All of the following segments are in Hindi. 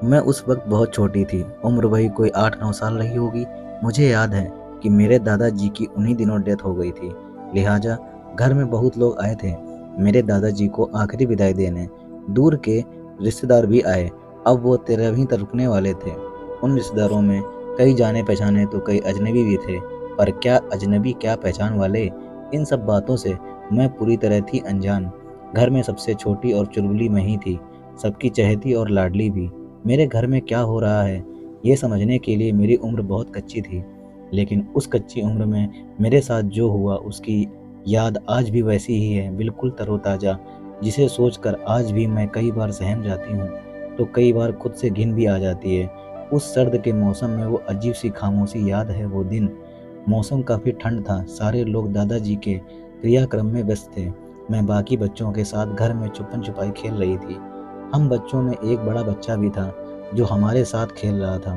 मैं उस वक्त बहुत छोटी थी, उम्र वही कोई 8-9 साल रही होगी। मुझे याद है कि मेरे दादाजी की उन्हीं दिनों डेथ हो गई थी, लिहाजा घर में बहुत लोग आए थे मेरे दादाजी को आखिरी विदाई देने। दूर के रिश्तेदार भी आए, अब वो 13वीं तक रुकने वाले थे। उन रिश्तेदारों में कई जाने पहचाने तो कई अजनबी भी थे, पर क्या अजनबी क्या पहचान वाले, इन सब बातों से मैं पूरी तरह थी अनजान। घर में सबसे छोटी और चुलबुली मैं ही थी, सबकी चहेती और लाडली भी। मेरे घर में क्या हो रहा है ये समझने के लिए मेरी उम्र बहुत कच्ची थी, लेकिन उस कच्ची उम्र में मेरे साथ जो हुआ उसकी याद आज भी वैसी ही है, बिल्कुल तरोताज़ा, जिसे सोचकर आज भी मैं कई बार सहम जाती हूँ तो कई बार खुद से घिन भी आ जाती है। उस सर्द के मौसम में वो अजीब सी खामोशी याद है वो दिन। मौसम काफ़ी ठंड था, सारे लोग दादाजी के क्रियाक्रम में व्यस्त थे। मैं बाकी बच्चों के साथ घर में छुपन छुपाई खेल रही थी। हम बच्चों में एक बड़ा बच्चा भी था जो हमारे साथ खेल रहा था,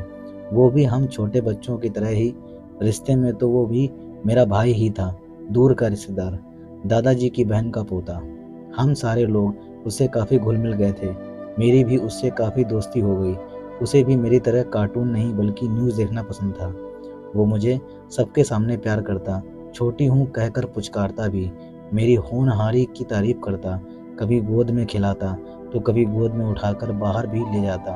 वो भी हम छोटे बच्चों की तरह ही। रिश्ते में तो वो भी मेरा भाई ही था, दूर का रिश्तेदार, दादाजी की बहन का पोता। हम सारे लोग उससे काफ़ी घुल मिल गए थे, मेरी भी उससे काफ़ी दोस्ती हो गई। उसे भी मेरी तरह कार्टून नहीं बल्कि न्यूज़ देखना पसंद था। वो मुझे सबके सामने प्यार करता, छोटी हूँ कहकर पुचकारता भी, मेरी होनहारी की तारीफ करता, कभी गोद में खिलाता तो कभी गोद में उठाकर बाहर भी ले जाता,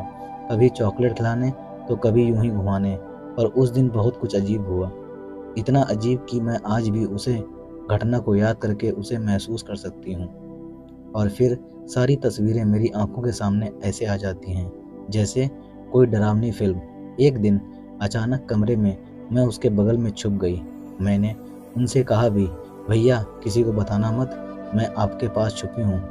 कभी चॉकलेट खिलाने तो कभी यूं ही घुमाने। पर उस दिन बहुत कुछ अजीब हुआ, इतना अजीब कि मैं आज भी उसे घटना को याद करके उसे महसूस कर सकती हूँ। और फिर सारी तस्वीरें मेरी आंखों के सामने ऐसे आ जाती हैं जैसे कोई डरावनी फिल्म। एक दिन अचानक कमरे में मैं उसके बगल में छुप गई। मैंने उनसे कहा भी, भैया किसी को बताना मत, मैं आपके पास छुपी हूँ।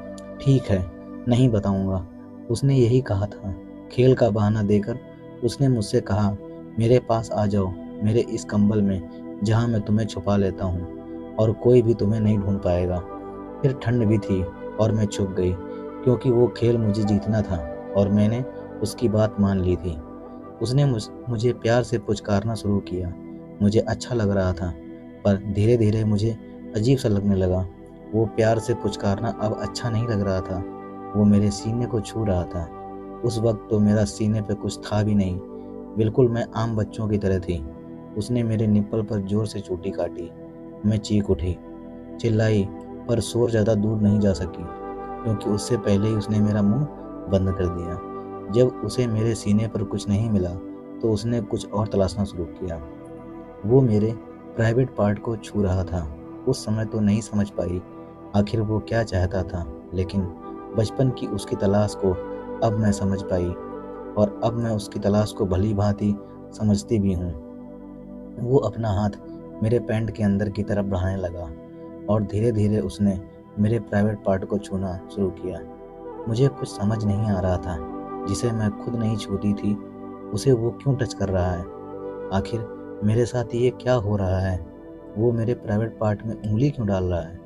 ठीक है, नहीं बताऊँगा, उसने यही कहा था। खेल का बहाना देकर उसने मुझसे कहा, मेरे पास आ जाओ, मेरे इस कंबल में जहाँ मैं तुम्हें छुपा लेता हूँ और कोई भी तुम्हें नहीं ढूंढ पाएगा। फिर ठंड भी थी और मैं छुप गई, क्योंकि वो खेल मुझे जीतना था और मैंने उसकी बात मान ली थी। उसने मुझे प्यार से पुचकारना शुरू किया। मुझे अच्छा लग रहा था, पर धीरे धीरे मुझे अजीब सा लगने लगा। वो प्यार से पुचकारना अब अच्छा नहीं लग रहा था, वो मेरे सीने को छू रहा था। उस वक्त तो मेरा सीने पे कुछ था भी नहीं, बिल्कुल मैं आम बच्चों की तरह थी। उसने मेरे निप्पल पर जोर से चोटी काटी। मैं चीख उठी, चिल्लाई, पर शोर ज़्यादा दूर नहीं जा सकी, क्योंकि उससे पहले ही उसने मेरा मुंह बंद कर दिया। जब उसे मेरे सीने पर कुछ नहीं मिला तो उसने कुछ और तलाशना शुरू किया। वो मेरे प्राइवेट पार्ट को छू रहा था। उस समय तो नहीं समझ पाई आखिर वो क्या चाहता था, लेकिन बचपन की उसकी तलाश को अब मैं समझ पाई, और अब मैं उसकी तलाश को भली भांति समझती भी हूँ। वो अपना हाथ मेरे पैंट के अंदर की तरफ बढ़ाने लगा और धीरे धीरे उसने मेरे प्राइवेट पार्ट को छूना शुरू किया। मुझे कुछ समझ नहीं आ रहा था, जिसे मैं खुद नहीं छूती थी उसे वो क्यों टच कर रहा है। आखिर मेरे साथ ये क्या हो रहा है, वो मेरे प्राइवेट पार्ट में उंगली क्यों डाल रहा है।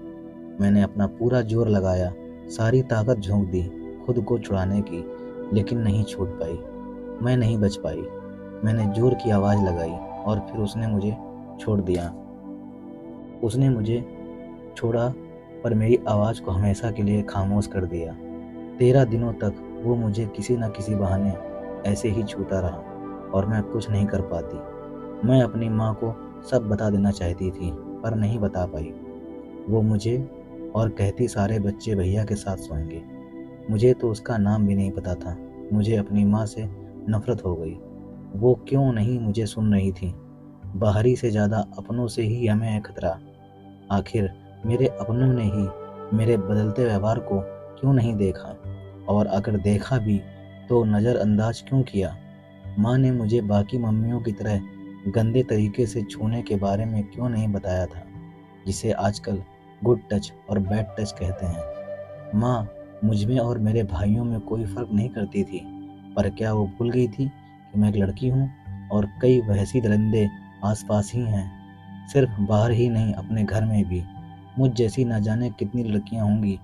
मैंने अपना पूरा जोर लगाया, सारी ताकत झोंक दी खुद को छुड़ाने की, लेकिन नहीं छूट पाई। मैं नहीं बच पाई। मैंने जोर की आवाज़ लगाई और फिर उसने मुझे छोड़ दिया। उसने मुझे छोड़ा, पर मेरी आवाज़ को हमेशा के लिए खामोश कर दिया। 13 दिनों तक वो मुझे किसी न किसी बहाने ऐसे ही छूता रहा और मैं कुछ नहीं कर पाती। मैं अपनी माँ को सब बता देना चाहती थी, पर नहीं बता पाई। वो मुझे और कहती सारे बच्चे भैया के साथ सोएंगे। मुझे तो उसका नाम भी नहीं पता था। मुझे अपनी माँ से नफरत हो गई। वो क्यों नहीं मुझे सुन रही थी। बाहरी से ज़्यादा अपनों से ही हमें है खतरा। आखिर मेरे अपनों ने ही मेरे बदलते व्यवहार को क्यों नहीं देखा, और अगर देखा भी तो नज़रअंदाज क्यों किया। माँ ने मुझे बाकी मम्मियों की तरह गंदे तरीके से छूने के बारे में क्यों नहीं बताया था, जिसे आजकल गुड टच और बैड टच कहते हैं। माँ मुझ में और मेरे भाइयों में कोई फ़र्क नहीं करती थी, पर क्या वो भूल गई थी कि मैं एक लड़की हूँ और कई वहशी दरिंदे आसपास ही हैं। सिर्फ बाहर ही नहीं, अपने घर में भी मुझ जैसी ना जाने कितनी लड़कियां होंगी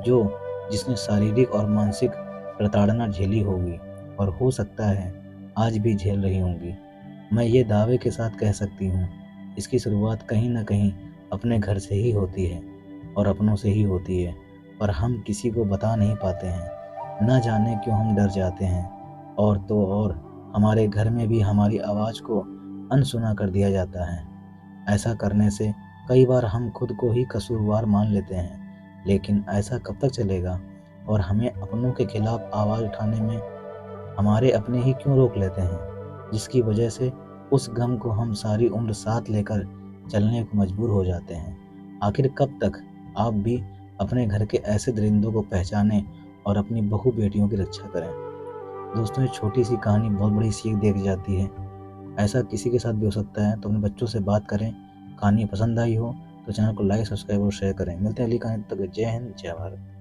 जो जिसने शारीरिक और मानसिक प्रताड़ना झेली होगी, और हो सकता है आज भी झेल रही होंगी। मैं ये दावे के साथ कह सकती हूँ, इसकी शुरुआत कहीं ना कहीं अपने घर से ही होती है और अपनों से ही होती है, पर हम किसी को बता नहीं पाते हैं। ना जाने क्यों हम डर जाते हैं। और तो और हमारे घर में भी हमारी आवाज़ को अनसुना कर दिया जाता है। ऐसा करने से कई बार हम खुद को ही कसूरवार मान लेते हैं, लेकिन ऐसा कब तक चलेगा? और हमें अपनों के खिलाफ आवाज़ उठाने में हमारे अपने ही क्यों रोक लेते हैं, जिसकी वजह से उस गम को हम सारी उम्र साथ लेकर चलने को मजबूर हो जाते हैं। आखिर कब तक आप भी अपने घर के ऐसे दरिंदों को पहचानें और अपनी बहू बेटियों की रक्षा करें। दोस्तों, ये छोटी सी कहानी बहुत बड़ी सीख दे जाती है। ऐसा किसी के साथ भी हो सकता है, तो अपने बच्चों से बात करें। कहानी पसंद आई हो तो चैनल को लाइक, सब्सक्राइब और शेयर करें। मिलते हैं अगली कहानी, तक जय हिंद, जय भारत।